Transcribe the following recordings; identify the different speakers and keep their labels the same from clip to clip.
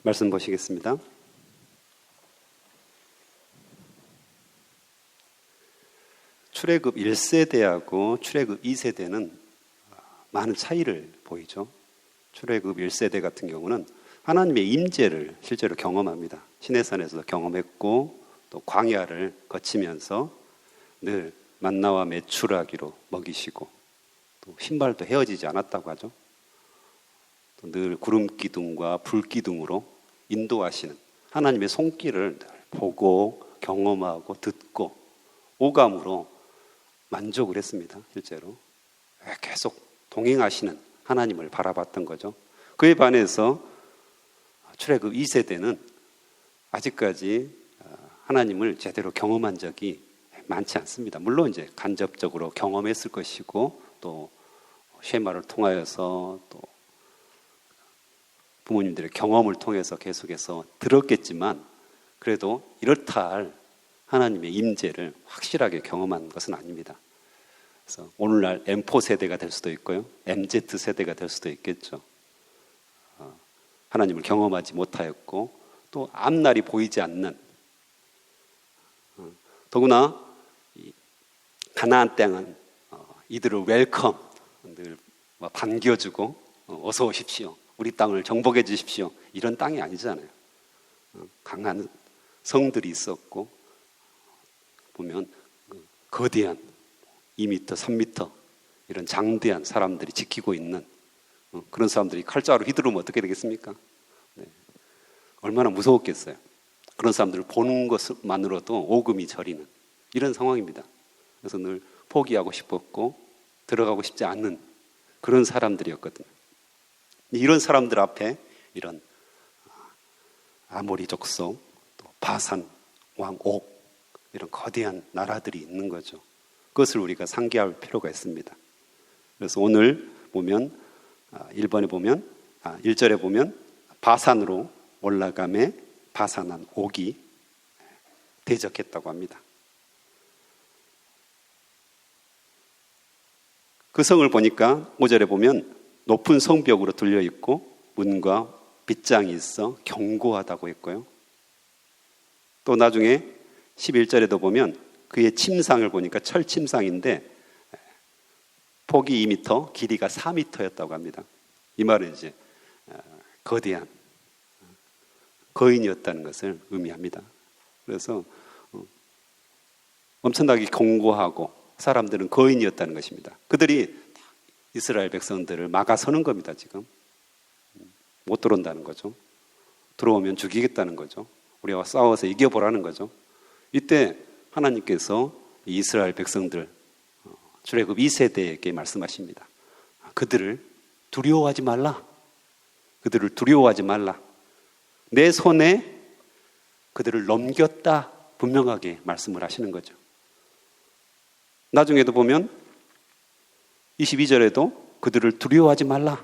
Speaker 1: 말씀 보시겠습니다. 출애굽 1세대하고 출애굽 2세대는 많은 차이를 보이죠. 출애굽 1세대 같은 경우는 하나님의 임재를 실제로 경험합니다. 시내산에서도 경험했고 또 광야를 거치면서 늘 만나와 메추라기로 먹이시고 또 신발도 헤어지지 않았다고 하죠. 또 늘 구름 기둥과 불 기둥으로 인도하시는 하나님의 손길을 늘 보고 경험하고 듣고 오감으로 만족을 했습니다. 실제로 계속 동행하시는 하나님을 바라봤던 거죠. 그에 반해서 출애굽 2세대는 아직까지 하나님을 제대로 경험한 적이 많지 않습니다. 물론 이제 간접적으로 경험했을 것이고 또 쉐마를 통하여서 또 부모님들의 경험을 통해서 계속해서 들었겠지만 그래도 이렇다 할 하나님의 임재를 확실하게 경험한 것은 아닙니다. 그래서 오늘날 M4 세대가 될 수도 있고요, MZ 세대가 될 수도 있겠죠. 하나님을 경험하지 못하였고 또 앞날이 보이지 않는, 더구나 가나안 땅은 이들을 웰컴, 늘 반겨주고 어서 오십시오, 우리 땅을 정복해 주십시오, 이런 땅이 아니잖아요. 강한 성들이 있었고 보면 거대한 2m, 3m 이런 장대한 사람들이 지키고 있는 그런 사람들이 칼자루 휘두르면 어떻게 되겠습니까? 네. 얼마나 무서웠겠어요. 그런 사람들을 보는 것만으로도 오금이 저리는 이런 상황입니다. 그래서 늘 포기하고 싶었고 들어가고 싶지 않는 그런 사람들이었거든요. 이런 사람들 앞에 이런 아모리 족속, 또 바산 왕 옥, 이런 거대한 나라들이 있는 거죠. 그것을 우리가 상기할 필요가 있습니다. 그래서 오늘 보면 1번에 보면 1절에 보면 바산으로 올라가매 바산한 옥이 대적했다고 합니다. 그 성을 보니까 5절에 보면 높은 성벽으로 둘려 있고 문과 빗장이 있어 견고하다고 했고요. 또 나중에 11절에도 보면 그의 침상을 보니까 철 침상인데 폭이 2m, 길이가 4m였다고 합니다. 이 말은 이제 거대한 거인이었다는 것을 의미합니다. 그래서 엄청나게 견고하고 사람들은 거인이었다는 것입니다. 그들이 이스라엘 백성들을 막아서는 겁니다. 지금 못 들어온다는 거죠. 들어오면 죽이겠다는 거죠. 우리와 싸워서 이겨보라는 거죠. 이때 하나님께서 이스라엘 백성들 출애굽 2세대에게 말씀하십니다. 그들을 두려워하지 말라. 그들을 두려워하지 말라. 내 손에 그들을 넘겼다. 분명하게 말씀을 하시는 거죠. 나중에도 보면 22절에도 그들을 두려워하지 말라.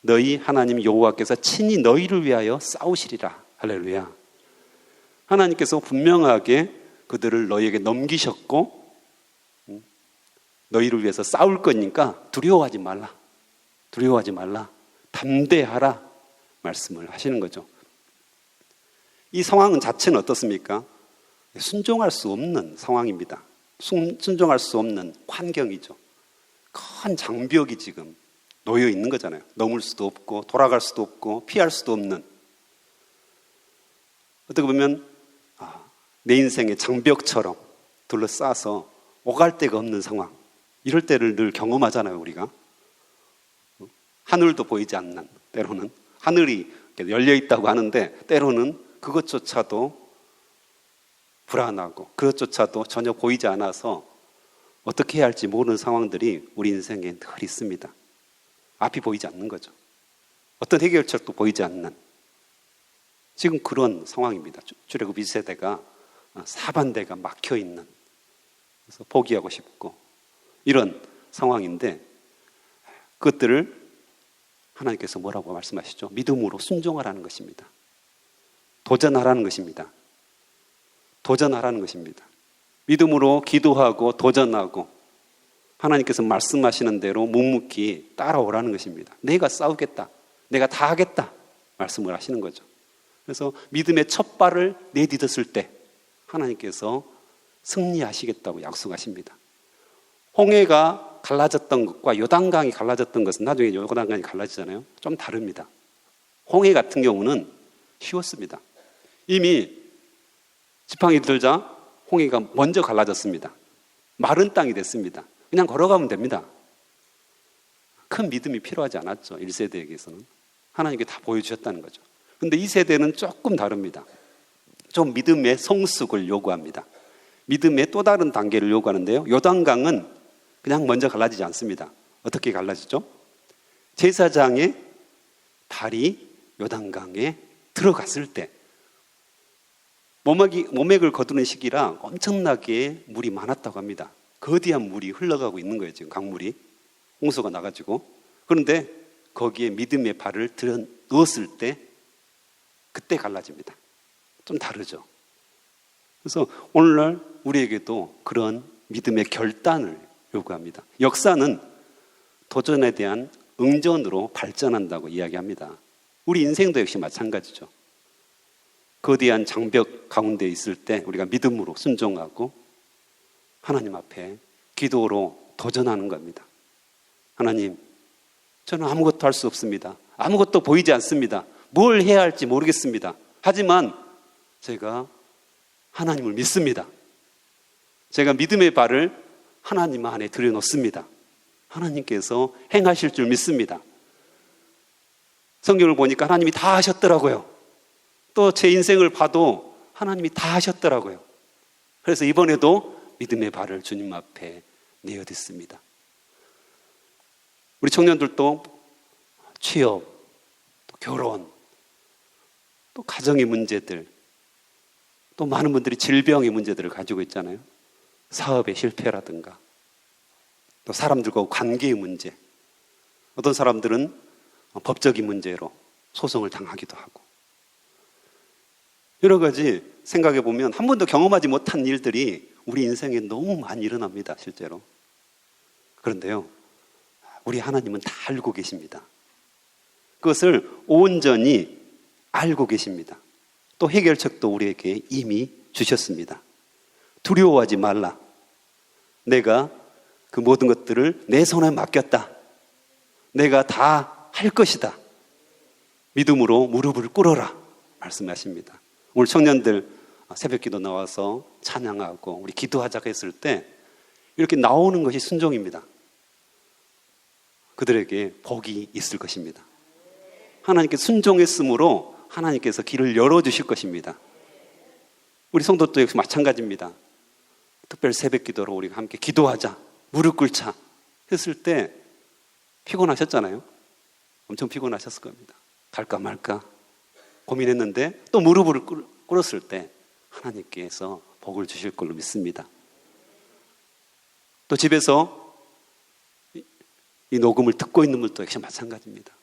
Speaker 1: 너희 하나님 여호와께서 친히 너희를 위하여 싸우시리라. 할렐루야. 하나님께서 분명하게 그들을 너희에게 넘기셨고 너희를 위해서 싸울 거니까 두려워하지 말라. 두려워하지 말라. 담대하라. 말씀을 하시는 거죠. 이 상황은 자체는 어떻습니까? 순종할 수 없는 상황입니다. 순종할 수 없는 환경이죠. 큰 장벽이 지금 놓여 있는 거잖아요. 넘을 수도 없고 돌아갈 수도 없고 피할 수도 없는, 어떻게 보면 내 인생의 장벽처럼 둘러싸서 오갈 데가 없는 상황, 이럴 때를 늘 경험하잖아요. 우리가 하늘도 보이지 않는, 때로는 하늘이 열려 있다고 하는데 때로는 그것조차도 불안하고 그것조차도 전혀 보이지 않아서 어떻게 해야 할지 모르는 상황들이 우리 인생에 늘 있습니다. 앞이 보이지 않는 거죠. 어떤 해결책도 보이지 않는, 지금 그런 상황입니다. 출애굽 2세대가 사반대가 막혀있는, 그래서 포기하고 싶고 이런 상황인데 그것들을 하나님께서 뭐라고 말씀하시죠? 믿음으로 순종하라는 것입니다. 도전하라는 것입니다. 도전하라는 것입니다. 믿음으로 기도하고 도전하고 하나님께서 말씀하시는 대로 묵묵히 따라오라는 것입니다. 내가 싸우겠다. 내가 다 하겠다. 말씀을 하시는 거죠. 그래서 믿음의 첫 발을 내딛었을 때 하나님께서 승리하시겠다고 약속하십니다. 홍해가 갈라졌던 것과 요단강이 갈라졌던 것은 나중에 요단강이 갈라지잖아요. 좀 다릅니다. 홍해 같은 경우는 쉬웠습니다. 이미 지팡이 들자 홍해가 먼저 갈라졌습니다. 마른 땅이 됐습니다. 그냥 걸어가면 됩니다. 큰 믿음이 필요하지 않았죠. 1세대에게서는. 하나님께 다 보여주셨다는 거죠. 그런데 이 세대는 조금 다릅니다. 좀 믿음의 성숙을 요구합니다. 믿음의 또 다른 단계를 요구하는데요. 요단강은 그냥 먼저 갈라지지 않습니다. 어떻게 갈라지죠? 제사장의 발이 요단강에 들어갔을 때 모맥을 거두는 시기라 엄청나게 물이 많았다고 합니다. 거대한 물이 흘러가고 있는 거예요. 지금 강물이 홍수가 나가지고. 그런데 거기에 믿음의 발을 들여 넣었을 때 그때 갈라집니다. 좀 다르죠. 그래서 오늘날 우리에게도 그런 믿음의 결단을 요구합니다. 역사는 도전에 대한 응전으로 발전한다고 이야기합니다. 우리 인생도 역시 마찬가지죠. 거대한 장벽 가운데 있을 때 우리가 믿음으로 순종하고 하나님 앞에 기도로 도전하는 겁니다. 하나님, 저는 아무것도 할 수 없습니다. 아무것도 보이지 않습니다. 뭘 해야 할지 모르겠습니다. 하지만 제가 하나님을 믿습니다. 제가 믿음의 발을 하나님 안에 들여놓습니다. 하나님께서 행하실 줄 믿습니다. 성경을 보니까 하나님이 다 하셨더라고요. 또 제 인생을 봐도 하나님이 다 하셨더라고요. 그래서 이번에도 믿음의 발을 주님 앞에 내어듣습니다. 우리 청년들도 취업, 또 결혼, 또 가정의 문제들, 또 많은 분들이 질병의 문제들을 가지고 있잖아요. 사업의 실패라든가, 또 사람들과 관계의 문제, 어떤 사람들은 법적인 문제로 소송을 당하기도 하고, 여러 가지 생각해 보면 한 번도 경험하지 못한 일들이 우리 인생에 너무 많이 일어납니다, 실제로. 그런데요, 우리 하나님은 다 알고 계십니다. 그것을 온전히 알고 계십니다. 또 해결책도 우리에게 이미 주셨습니다. 두려워하지 말라. 내가 그 모든 것들을 내 손에 맡겼다. 내가 다 할 것이다. 믿음으로 무릎을 꿇어라. 말씀하십니다. 오늘 청년들 새벽 기도 나와서 찬양하고 우리 기도하자고 했을 때 이렇게 나오는 것이 순종입니다. 그들에게 복이 있을 것입니다. 하나님께 순종했으므로 하나님께서 길을 열어주실 것입니다. 우리 성도도 역시 마찬가지입니다. 특별 새벽 기도로 우리가 함께 기도하자, 무릎 꿇자 했을 때 피곤하셨잖아요. 엄청 피곤하셨을 겁니다. 갈까 말까 고민했는데 또 무릎을 꿇었을 때 하나님께서 복을 주실 걸로 믿습니다. 또 집에서 이 녹음을 듣고 있는 분도 역시 마찬가지입니다.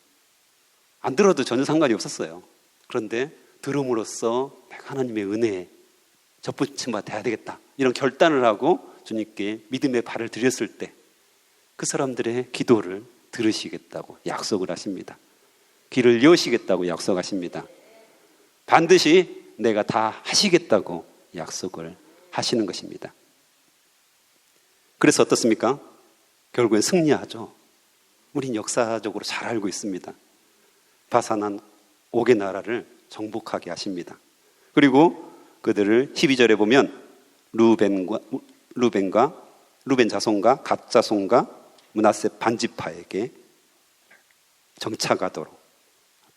Speaker 1: 안 들어도 전혀 상관이 없었어요. 그런데 들음으로써 하나님의 은혜에 접붙임바 돼야 되겠다, 이런 결단을 하고 주님께 믿음의 발을 들였을 때 그 사람들의 기도를 들으시겠다고 약속을 하십니다. 길을 여시겠다고 약속하십니다. 반드시 내가 다 하시겠다고 약속을 하시는 것입니다. 그래서 어떻습니까? 결국엔 승리하죠. 우린 역사적으로 잘 알고 있습니다. 바산한 옥의 나라를 정복하게 하십니다. 그리고 그들을 12절에 보면 루벤 자손과 갓 자손과 므낫세 반지파에게 정착하도록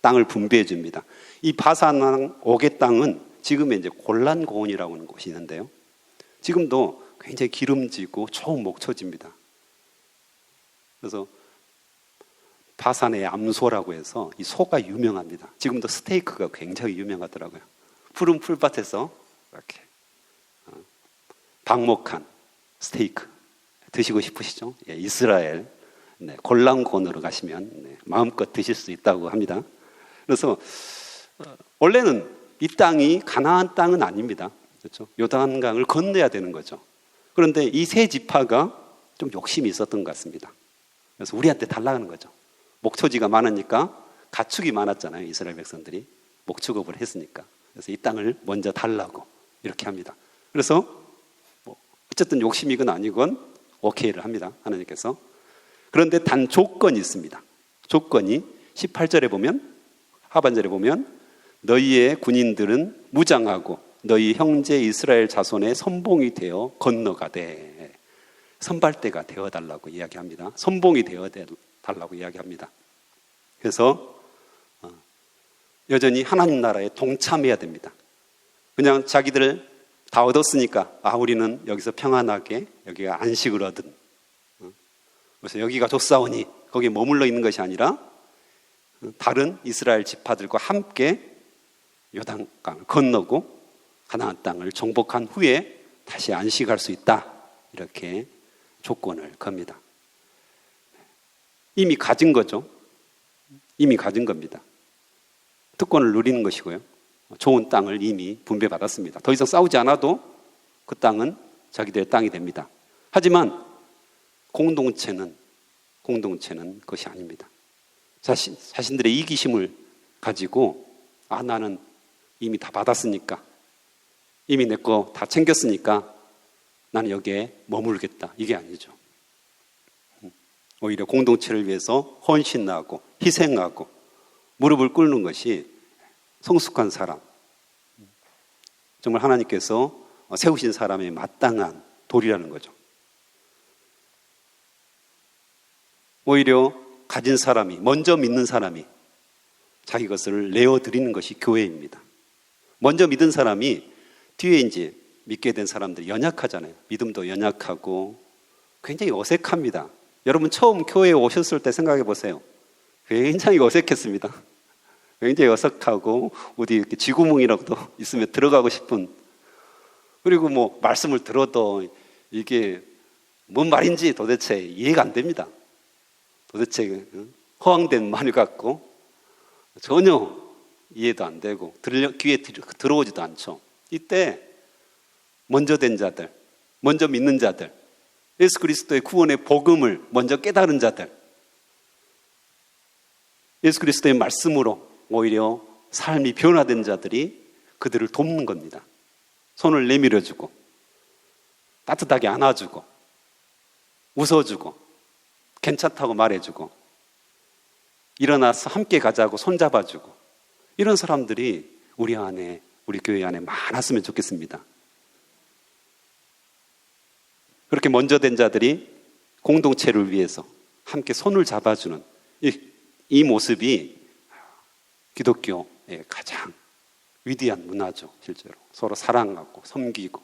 Speaker 1: 땅을 분배해 줍니다. 이 바산한 옥의 땅은 지금의 이제 골란 고원이라고 하는 곳이 있는데요. 지금도 굉장히 기름지고 좋은 목초지입니다. 그래서 바산의 암소라고 해서 이 소가 유명합니다. 지금도 스테이크가 굉장히 유명하더라고요. 푸른 풀밭에서 이렇게 방목한 스테이크 드시고 싶으시죠? 예, 이스라엘 골란곤으로 가시면 마음껏 드실 수 있다고 합니다. 그래서 원래는 이 땅이 가나안 땅은 아닙니다. 그렇죠? 요단강을 건너야 되는 거죠. 그런데 이 세 지파가 좀 욕심이 있었던 것 같습니다. 그래서 우리한테 달라는 거죠. 목초지가 많으니까 가축이 많았잖아요. 이스라엘 백성들이 목축업을 했으니까. 그래서 이 땅을 먼저 달라고 이렇게 합니다. 그래서 어쨌든 욕심이건 아니건 오케이를 합니다. 하나님께서. 그런데 단 조건이 있습니다. 조건이 18절에 보면, 하반절에 보면 너희의 군인들은 무장하고 너희 형제 이스라엘 자손의 선봉이 되어 건너가되, 선발대가 되어달라고 이야기합니다. 선봉이 되어달라고 이야기합니다. 그래서 여전히 하나님 나라에 동참해야 됩니다. 그냥 자기들 다 얻었으니까 우리는 여기서 평안하게 여기가 안식을 얻은, 그래서 여기가 좋사오니 거기에 머물러 있는 것이 아니라 다른 이스라엘 지파들과 함께 요단강을 건너고 가나안 땅을 정복한 후에 다시 안식할 수 있다, 이렇게 조건을 겁니다. 이미 가진 거죠. 이미 가진 겁니다. 특권을 누리는 것이고요. 좋은 땅을 이미 분배받았습니다. 더 이상 싸우지 않아도 그 땅은 자기들의 땅이 됩니다. 하지만 공동체는 그것이 아닙니다. 자신들의 이기심을 가지고 나는 이미 다 받았으니까, 이미 내 거 다 챙겼으니까 나는 여기에 머물겠다, 이게 아니죠. 오히려 공동체를 위해서 헌신하고 희생하고 무릎을 꿇는 것이 성숙한 사람, 정말 하나님께서 세우신 사람의 마땅한 도리라는 거죠. 오히려 가진 사람이, 먼저 믿는 사람이 자기 것을 내어드리는 것이 교회입니다. 먼저 믿은 사람이 뒤에 이제 믿게 된 사람들이 연약하잖아요. 믿음도 연약하고 굉장히 어색합니다. 여러분 처음 교회에 오셨을 때 생각해 보세요. 굉장히 어색했습니다. 굉장히 어색하고 어디 이렇게 쥐구멍이라도 있으면 들어가고 싶은, 그리고 뭐 말씀을 들어도 이게 뭔 말인지 도대체 이해가 안 됩니다. 도대체 허황된 말 같고 전혀 이해도 안 되고 귀에 들어오지도 않죠. 이때 먼저 된 자들, 먼저 믿는 자들, 예수 그리스도의 구원의 복음을 먼저 깨달은 자들, 예수 그리스도의 말씀으로 오히려 삶이 변화된 자들이 그들을 돕는 겁니다. 손을 내밀어주고 따뜻하게 안아주고 웃어주고 괜찮다고 말해주고 일어나서 함께 가자고 손잡아주고, 이런 사람들이 우리 교회 안에 많았으면 좋겠습니다. 그렇게 먼저 된 자들이 공동체를 위해서 함께 손을 잡아주는 이 모습이 기독교의 가장 위대한 문화죠. 실제로 서로 사랑하고 섬기고.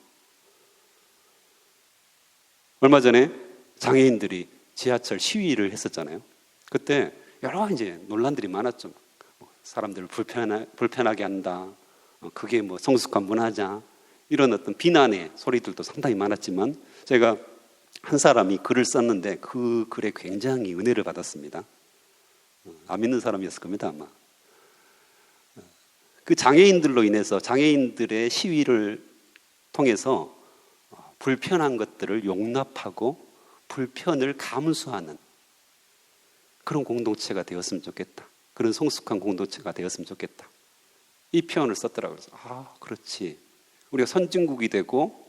Speaker 1: 얼마 전에 장애인들이 지하철 시위를 했었잖아요. 그때 여러 이제 논란들이 많았죠. 사람들을 불편하게 한다, 그게 뭐 성숙한 문화냐, 이런 어떤 비난의 소리들도 상당히 많았지만, 제가 한 사람이 글을 썼는데 그 글에 굉장히 은혜를 받았습니다. 안 믿는 사람이었을 겁니다, 아마. 그 장애인들로 인해서, 장애인들의 시위를 통해서 불편한 것들을 용납하고 불편을 감수하는 그런 공동체가 되었으면 좋겠다. 그런 성숙한 공동체가 되었으면 좋겠다. 이 표현을 썼더라고요. 그래서 그렇지. 우리가 선진국이 되고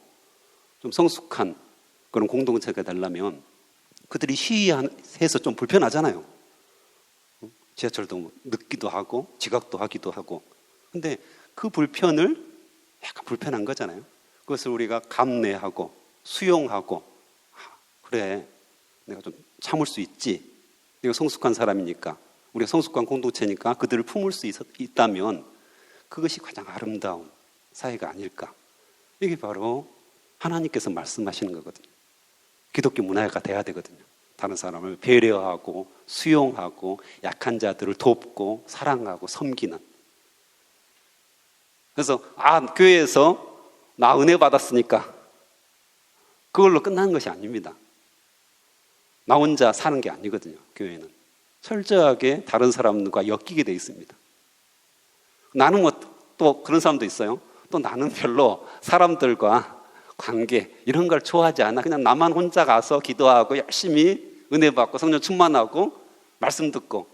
Speaker 1: 좀 성숙한 그런 공동체가 되려면 그들이 시위해서 좀 불편하잖아요. 지하철도 늦기도 하고 지각도 하기도 하고. 근데 그 불편을 약간 불편한 거잖아요. 그것을 우리가 감내하고 수용하고, 그래, 내가 좀 참을 수 있지. 내가 성숙한 사람이니까, 우리가 성숙한 공동체니까 그들을 품을 수 있다면 그것이 가장 아름다운 사회가 아닐까. 이게 바로 하나님께서 말씀하시는 거거든요. 기독교 문화가 돼야 되거든요. 다른 사람을 배려하고 수용하고 약한 자들을 돕고 사랑하고 섬기는. 그래서 교회에서 나 은혜 받았으니까 그걸로 끝나는 것이 아닙니다. 나 혼자 사는 게 아니거든요. 교회는 철저하게 다른 사람들과 엮이게 돼 있습니다. 나는 또 그런 사람도 있어요. 또 나는 별로 사람들과 관계 이런 걸 좋아하지 않아. 그냥 나만 혼자 가서 기도하고 열심히 은혜 받고 성령 충만하고 말씀 듣고,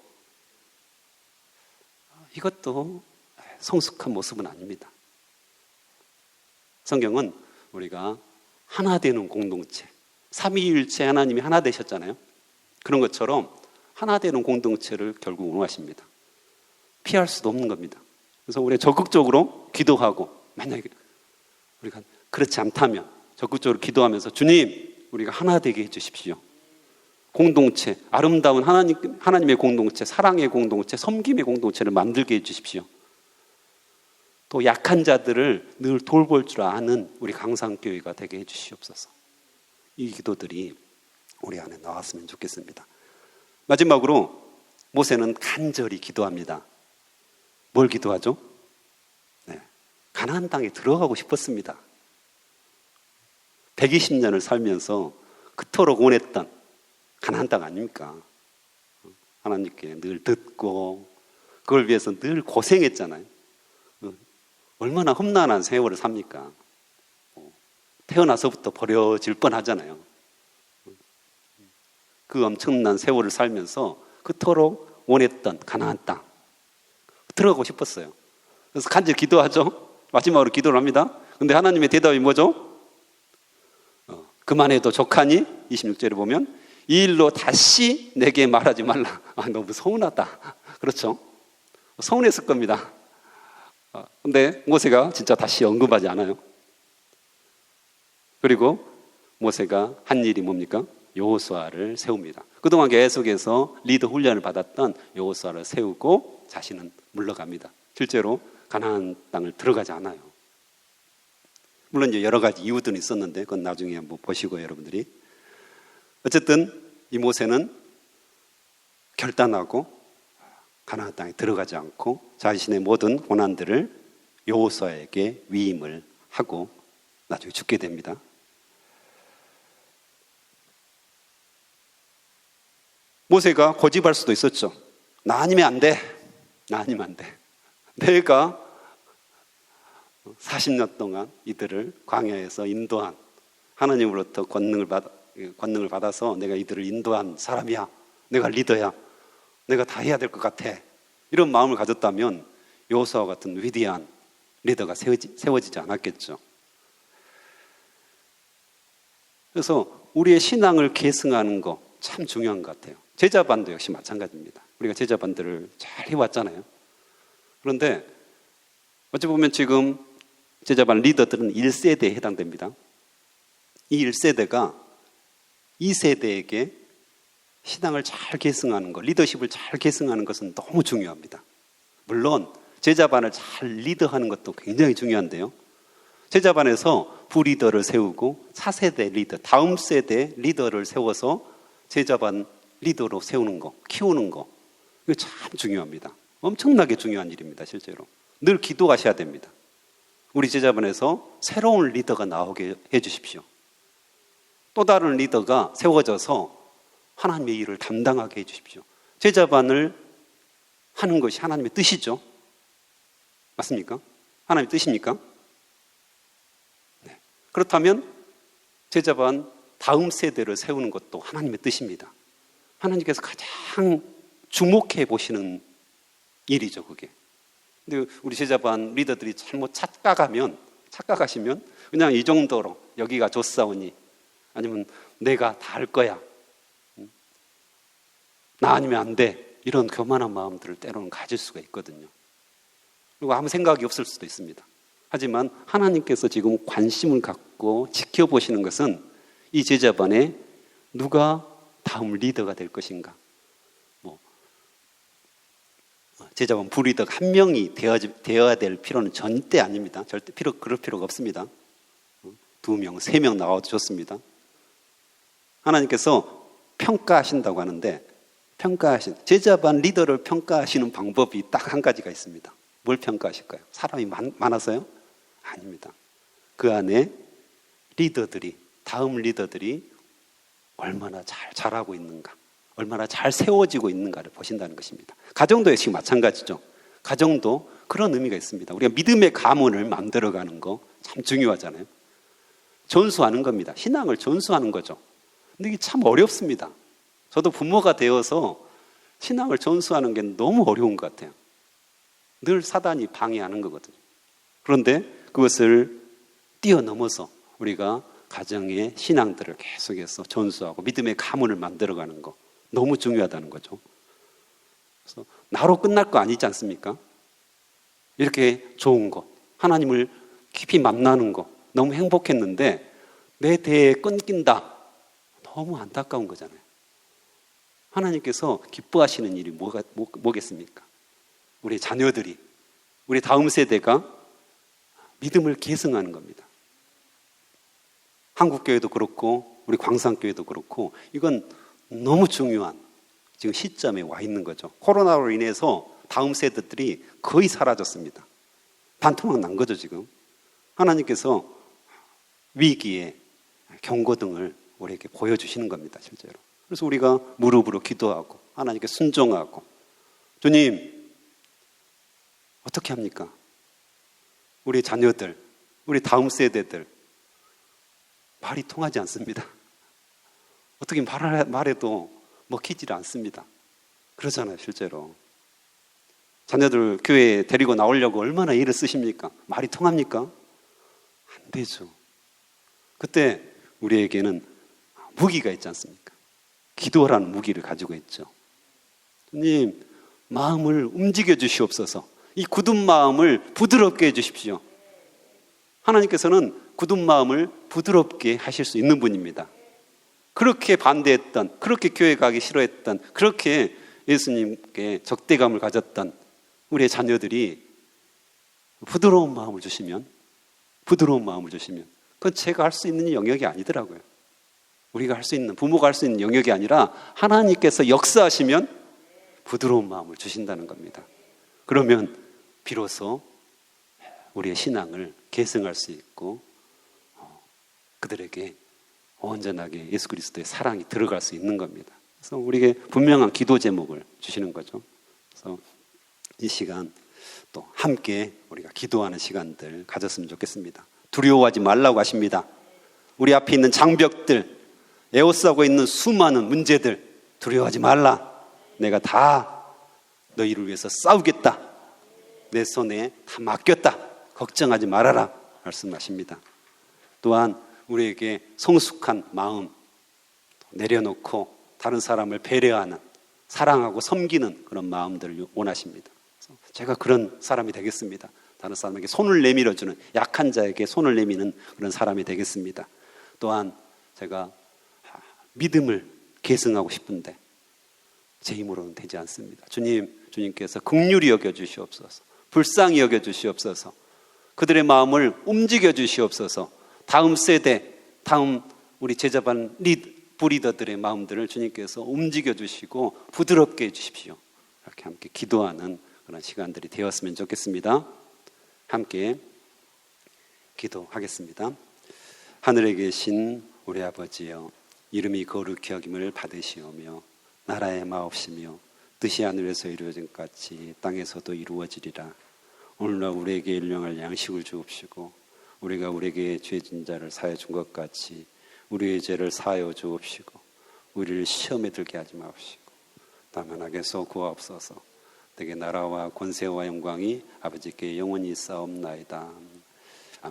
Speaker 1: 이것도 성숙한 모습은 아닙니다. 성경은 우리가 하나 되는 공동체, 삼위일체 하나님이 하나 되셨잖아요. 그런 것처럼 하나 되는 공동체를 결국 원하십니다. 피할 수도 없는 겁니다. 그래서 우리가 적극적으로 기도하고, 만약에 우리가 그렇지 않다면 적극적으로 기도하면서 주님, 우리가 하나 되게 해주십시오. 공동체, 아름다운 하나님의 공동체, 사랑의 공동체, 섬김의 공동체를 만들게 해주십시오. 또 약한 자들을 늘 돌볼 줄 아는 우리 강상교회가 되게 해주시옵소서. 이 기도들이 우리 안에 나왔으면 좋겠습니다. 마지막으로 모세는 간절히 기도합니다. 뭘 기도하죠? 가나안 땅에 들어가고 싶었습니다. 120년을 살면서 그토록 원했던 가나안 땅 아닙니까? 하나님께 늘 듣고 그걸 위해서 늘 고생했잖아요. 얼마나 험난한 세월을 삽니까? 태어나서부터 버려질 뻔하잖아요. 그 엄청난 세월을 살면서 그토록 원했던 가나안 땅 들어가고 싶었어요. 그래서 간절히 기도하죠. 마지막으로 기도를 합니다. 근데 하나님의 대답이 뭐죠? 그만해도 족하니 26절에 보면 이 일로 다시 내게 말하지 말라. 너무 서운하다. 그렇죠? 서운했을 겁니다. 근데 모세가 진짜 다시 언급하지 않아요. 그리고 모세가 한 일이 뭡니까? 여호수아를 세웁니다. 그동안 계속해서 리더 훈련을 받았던 여호수아를 세우고 자신은 물러갑니다. 실제로 가나안 땅을 들어가지 않아요. 물론 이제 여러 가지 이유들은 있었는데 그건 나중에 한번 보시고요, 여러분들이. 어쨌든 이 모세는 결단하고 가나안 땅에 들어가지 않고 자신의 모든 고난들을 여호수아에게 위임을 하고 나중에 죽게 됩니다. 모세가 고집할 수도 있었죠. 나 아니면 안 돼. 나 아니면 안 돼. 내가 40년 동안 이들을 광야에서 인도한, 하나님으로부터 권능을 받아서 내가 이들을 인도한 사람이야. 내가 리더야. 내가 다 해야 될 것 같아. 이런 마음을 가졌다면 여호수아와 같은 위대한 리더가 세워지지 않았겠죠. 그래서 우리의 신앙을 계승하는 거 참 중요한 것 같아요. 제자반도 역시 마찬가지입니다. 우리가 제자반들을 잘 해왔잖아요. 그런데 어찌 보면 지금 제자반 리더들은 1세대에 해당됩니다. 이 1세대가 2세대에게 신앙을 잘 계승하는 것, 리더십을 잘 계승하는 것은 너무 중요합니다. 물론 제자반을 잘 리더하는 것도 굉장히 중요한데요. 제자반에서 부리더를 세우고 4세대 리더, 다음 세대 리더를 세워서 제자반 리더로 세우는 거, 키우는 거, 이거 참 중요합니다. 엄청나게 중요한 일입니다. 실제로 늘 기도하셔야 됩니다. 우리 제자반에서 새로운 리더가 나오게 해주십시오. 또 다른 리더가 세워져서 하나님의 일을 담당하게 해주십시오. 제자반을 하는 것이 하나님의 뜻이죠. 맞습니까? 하나님의 뜻입니까? 네. 그렇다면 제자반 다음 세대를 세우는 것도 하나님의 뜻입니다. 하나님께서 가장 주목해 보시는 일이죠, 그게. 근데 우리 제자반 리더들이 잘못 착각하시면 그냥 이 정도로 여기가 좋사오니, 아니면 내가 다 할 거야, 나 아니면 안 돼, 이런 교만한 마음들을 때로는 가질 수가 있거든요. 그리고 아무 생각이 없을 수도 있습니다. 하지만 하나님께서 지금 관심을 갖고 지켜보시는 것은 이 제자반에 누가 다음 리더가 될 것인가. 제자반 부리더가 한 명이 되어야 될 필요는 절대 아닙니다. 절대 그럴 필요가 없습니다. 2명, 3명 나와도 좋습니다. 하나님께서 평가하신다고 하는데, 제자반 리더를 평가하시는 방법이 딱 한 가지가 있습니다. 뭘 평가하실까요? 사람이 많아서요? 아닙니다. 그 안에 다음 리더들이 얼마나 잘 자라고 있는가, 얼마나 잘 세워지고 있는가를 보신다는 것입니다. 가정도 역시 마찬가지죠. 가정도 그런 의미가 있습니다. 우리가 믿음의 가문을 만들어가는 거 참 중요하잖아요. 전수하는 겁니다. 신앙을 전수하는 거죠. 근데 이게 참 어렵습니다. 저도 부모가 되어서 신앙을 전수하는 게 너무 어려운 것 같아요. 늘 사단이 방해하는 거거든요. 그런데 그것을 뛰어넘어서 우리가 가정의 신앙들을 계속해서 전수하고 믿음의 가문을 만들어가는 거 너무 중요하다는 거죠. 그래서 나로 끝날 거 아니지 않습니까? 이렇게 좋은 거, 하나님을 깊이 만나는 거 너무 행복했는데 내 대에 끊긴다. 너무 안타까운 거잖아요. 하나님께서 기뻐하시는 일이 뭐겠습니까? 우리 자녀들이, 우리 다음 세대가 믿음을 계승하는 겁니다. 한국교회도 그렇고 우리 광산교회도 그렇고 이건 너무 중요한 지금 시점에 와 있는 거죠. 코로나로 인해서 다음 세대들이 거의 사라졌습니다. 반토막 난 거죠 지금. 하나님께서 위기에 경고등을 우리에게 보여주시는 겁니다 실제로. 그래서 우리가 무릎으로 기도하고 하나님께 순종하고 주님 어떻게 합니까? 우리 자녀들, 우리 다음 세대들 말이 통하지 않습니다. 어떻게 말해도 먹히질 않습니다. 그러잖아요 실제로. 자녀들 교회에 데리고 나오려고 얼마나 애를 쓰십니까? 말이 통합니까? 안 되죠. 그때 우리에게는 무기가 있지 않습니까? 기도라는 무기를 가지고 있죠. 주님, 마음을 움직여 주시옵소서. 이 굳은 마음을 부드럽게 해 주십시오. 하나님께서는 굳은 마음을 부드럽게 하실 수 있는 분입니다. 그렇게 반대했던, 그렇게 교회 가기 싫어했던, 그렇게 예수님께 적대감을 가졌던 우리의 자녀들이 부드러운 마음을 주시면 그건 제가 할 수 있는 영역이 아니더라고요. 우리가 할 수 있는, 부모가 할 수 있는 영역이 아니라 하나님께서 역사하시면 부드러운 마음을 주신다는 겁니다. 그러면 비로소 우리의 신앙을 계승할 수 있고 그들에게 온전하게 예수 그리스도의 사랑이 들어갈 수 있는 겁니다. 그래서 우리에게 분명한 기도 제목을 주시는 거죠. 그래서 이 시간 또 함께 우리가 기도하는 시간들 가졌으면 좋겠습니다. 두려워하지 말라고 하십니다. 우리 앞에 있는 장벽들, 에워싸고 있는 수많은 문제들 두려워하지 말라. 내가 다 너희를 위해서 싸우겠다. 내 손에 다 맡겼다. 걱정하지 말아라 말씀하십니다. 또한 우리에게 성숙한 마음 내려놓고 다른 사람을 배려하는, 사랑하고 섬기는 그런 마음들을 원하십니다. 그래서 제가 그런 사람이 되겠습니다. 다른 사람에게 손을 내밀어주는, 약한 자에게 손을 내미는 그런 사람이 되겠습니다. 또한 제가 믿음을 계승하고 싶은데 제 힘으로는 되지 않습니다. 주님께서 긍휼히 여겨주시옵소서. 불쌍히 여겨주시옵소서. 그들의 마음을 움직여 주시옵소서. 다음 세대, 다음 우리 제자반 부리더들의 마음들을 주님께서 움직여 주시고 부드럽게 해주십시오. 이렇게 함께 기도하는 그런 시간들이 되었으면 좋겠습니다. 함께 기도하겠습니다. 하늘에 계신 우리 아버지여, 이름이 거룩히 여김을 받으시오며 나라의 마옵시며 뜻이 하늘에서 이루어진 것 같이 땅에서도 이루어지리라. 오늘날 우리에게 일용할 양식을 주옵시고 우리가 우리에게 죄진 자를 사하여 준 것 같이 우리의 죄를 사하여 주옵시고 우리를 시험에 들게 하지 마옵시고 다만 악에서 구하옵소서. 내게 나라와 권세와 영광이 아버지께 영원히 있사옵나이다.